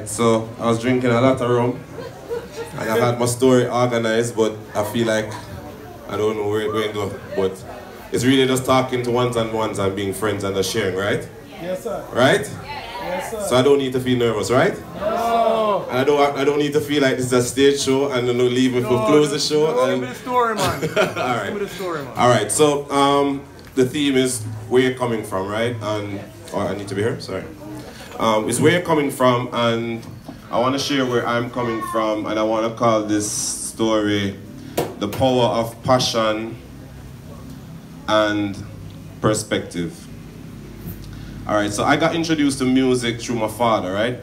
Alright, so I was drinking a lot of rum and I had my story organized, but I feel like I don't know where it's going to go. But it's really just talking to ones and ones and being friends and just sharing, right? Yes, sir. Right? Yes, sir. So I don't need to feel nervous, right? No. And I don't need to feel like this is a stage show and then leave me for close the show. Give me the story, man. Alright. Give me the story, man. Alright, so the theme is where you're coming from, right? And I need to be here, sorry. It's where you're coming from, and I want to share where I'm coming from, and I want to call this story The Power of Passion and Perspective. Alright, so I got introduced to music through my father, right?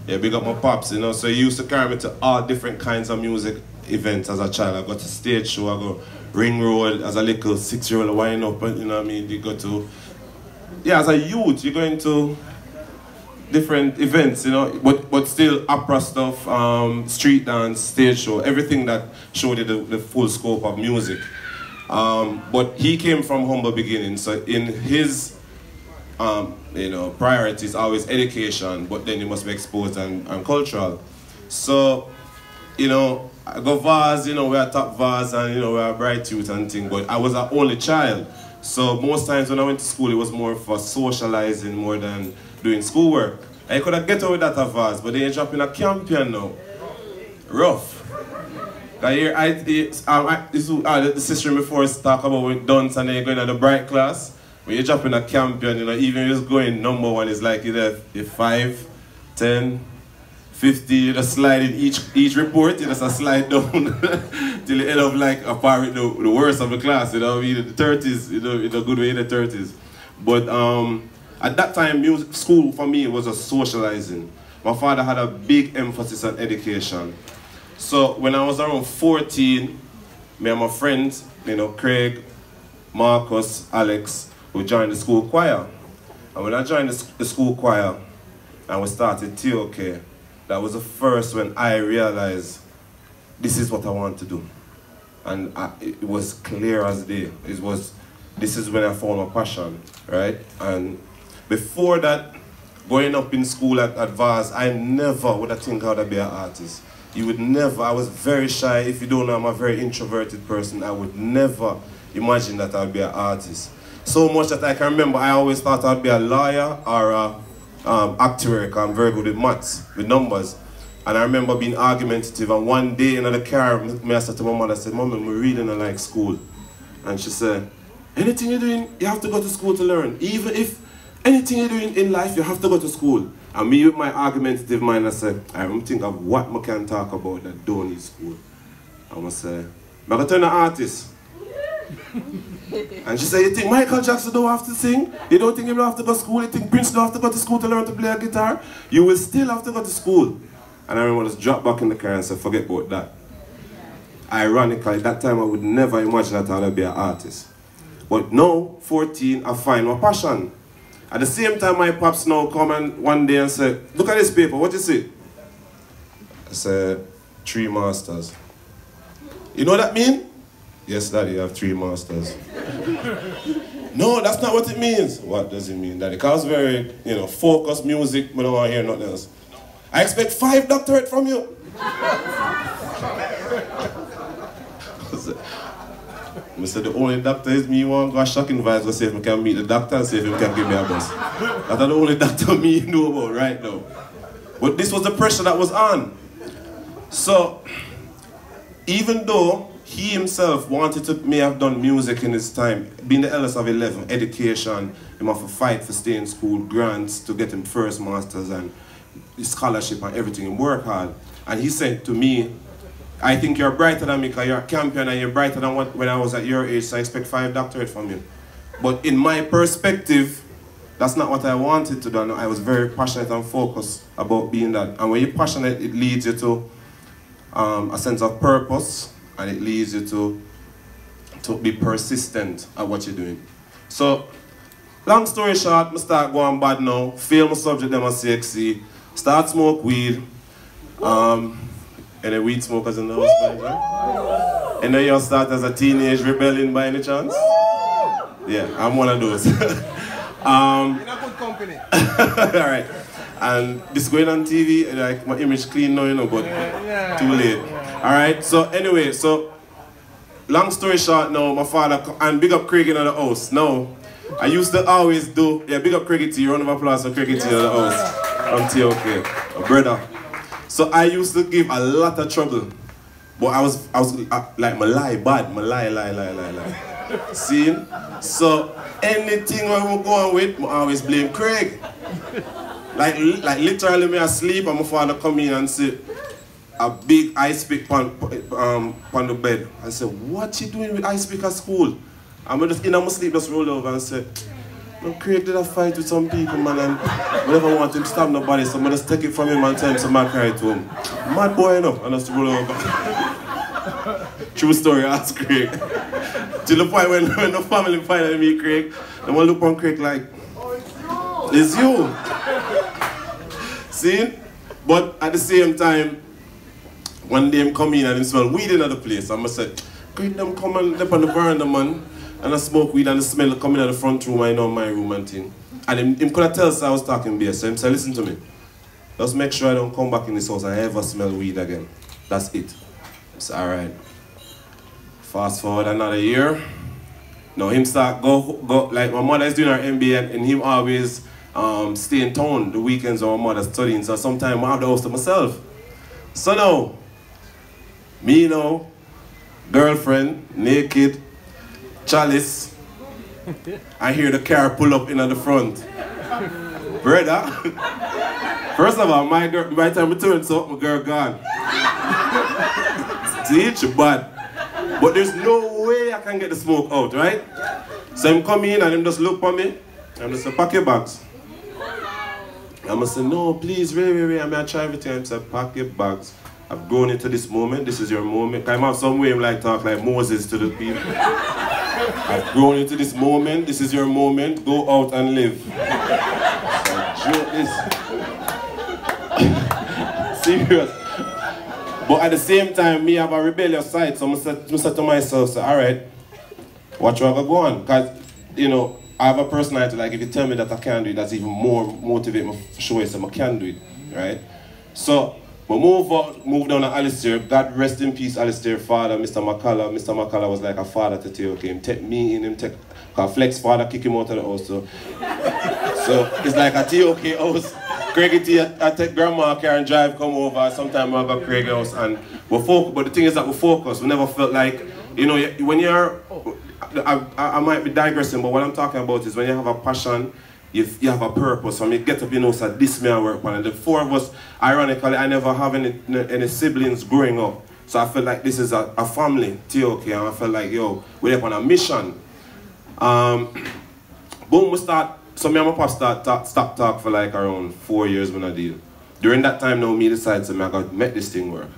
Big up my pops, you know, so he used to carry me to all different kinds of music events as a child. I got to stage show, I go Ring Road as a little 6-year-old wind up, you know what I mean? You go to, yeah, as a youth, you go into different events, you know, but still opera stuff, street dance, stage show, everything that showed you the full scope of music. But he came from humble beginnings, so in his you know, priorities always education, but then you must be exposed and cultural. So, you know, I go Vaz, you know, we're top Vaz and, you know, we're a bright youth and thing, but I was an only child. So most times when I went to school, it was more for socializing more than doing schoolwork. I could have get away with that at Vaz, but then you drop in a campion now. Rough. The sister before talk about with dance and then you're going to the bright class. When you drop in a campion, you know, even just going number one is like either 5, 10, 50, you just slide in each report, you just slide down till you end up like a part with the worst of the class, you know, in the 30s, you know, in a good way in the 30s. But at that time, music school for me was a socializing. My father had a big emphasis on education. So when I was around 14, me and my friends, you know, Craig, Marcus, Alex, we joined the school choir. And when I joined the school choir and we started TOK, that was the first when I realized this is what I want to do. And it was clear as day. This is when I found my passion, right? And before that, going up in school at Vaz, I never would have think I would be an artist. You would never, I was very shy. If you don't know, I'm a very introverted person. I would never imagine that I would be an artist. So much that I can remember, I always thought I'd be a lawyer or a actuary, because I'm very good with maths, with numbers. And I remember being argumentative, and one day in the car, I said to my mother, I said, Mom, I'm really I like school. And she said, anything you're doing, you have to go to school to learn. Even if anything you're doing in life, you have to go to school. And me with my argumentative mind, I said, I don't think of what I can talk about that don't need school. And I said, I'm going to turn an artist. And she said, you think Michael Jackson don't have to sing? You don't think he don't have to go to school? You think Prince don't have to go to school to learn to play a guitar? You will still have to go to school. And I remember I just dropped back in the car and said, forget about that. Ironically, at that time I would never imagine that I would be an artist. But now, 14, I find my passion. At the same time, my pops now come and one day and say, look at this paper, what you see? I said, 3 masters. You know what that mean? Yes, Daddy, you have 3 masters. No, that's not what it means. What does it mean, Daddy? Because it's very, you know, focused music, but I don't want to hear nothing else. I expect 5 doctorates from you. I said, the only doctor is me, want to go shocking vibes, go see if I can meet the doctor and see if he can give me a bus. That's the only doctor me know about right now. But this was the pressure that was on. So, even though he himself wanted to may have done music in his time, being the eldest of 11, education, he must have to fight for stay in school, grants to get him first masters and scholarship and everything, and work hard. And he said to me, I think you're brighter than me because you're a champion and you're brighter than when I was at your age, so I expect 5 doctorates from you. But in my perspective, that's not what I wanted to do. I was very passionate and focused about being that. And when you're passionate, it leads you to a sense of purpose, and it leads you to be persistent at what you're doing. So, long story short, I start going bad now, fail my subject, them at CXC, start smoke weed. Any weed smokers in the house, by any chance? And then you start as a teenage rebellion by any chance? Yeah, I'm one of those. In a good company. Alright. And this going on TV, and like my image clean now, you know, but too late. Alright, so anyway, so long story short now, my father, and big up Craig in the house. Now, I used to always do, yeah, big up Craig to you, round of applause for Craig to you in the house. I'm okay, brother. So I used to give a lot of trouble. But I was like, my lie bad, my lie. See? So anything I will go on with, I always blame Craig. Like literally me asleep and my father come in and say, a big ice pick on the bed. And say, what you doing with ice pick at school? And I just in my sleep just roll over and say, no, Craig did a fight with some people, man, and I never want him to stab nobody, so I just take it from him and tell him to carry it to him. Mad boy enough, and just roll over. True story, ask Craig. Till the point when the family finally meet Craig, they want to look on Craig like, oh, it's you. See? But at the same time, one day him come in and him smell weed in the place. I said, Craig, them come and up on the veranda, man. And I smoke weed and the smell coming out of the front room, I know my room and thing. And him could have tell us I was talking beer, so him said, listen to me. Just make sure I don't come back in this house and I ever smell weed again. That's it. I said, alright. Fast forward another year. Now him start go like my mother is doing her MBA and him always stay in town the weekends when my mother's studying. So sometimes I have the house to myself. So now, me now, girlfriend, naked, chalice, I hear the car pull up in at the front. Brother, first of all, by the time I turn so my girl gone. See, she bad. But there's no way I can get the smoke out, right? So him come in and him just look for me, and just say, pack your bags. I'm gonna say, no, please, Ray, I'm gonna try everything. I'm say, pack your bags. I've grown into this moment, this is your moment. I have some way like talk like Moses to the people. I've grown into this moment, this is your moment, go out and live. So, joke this. Serious. But at the same time, me have a rebellious side, so I said to myself, so, alright, what you have to go on? Because, you know, I have a personality, like if you tell me that I can't do it, that's even more motivate me to show you so I can do it, right? So, we move down to Alistair. God rest in peace, Alistair father, Mr. McCullough. Mr. McCullough was like a father to TOK. Him take me in, cause Flex father kick him out of the house. So it's like a TOK house. Craigie T, I take grandma car and drive, come over. Sometimes I go to Craig's house and we focus. But the thing is that we focus. We never felt like, you know, when you're, I might be digressing, but what I'm talking about is when you have a passion, you have a purpose. When you get up, you know, so this may I work on. And the four of us, ironically, I never have any siblings growing up. So I felt like this is a family, TOK, and I felt like, yo, we're on a mission. Boom, we start, so me and my pop stop talk for like around 4 years when I deal. During that time now, me decided to make this thing work.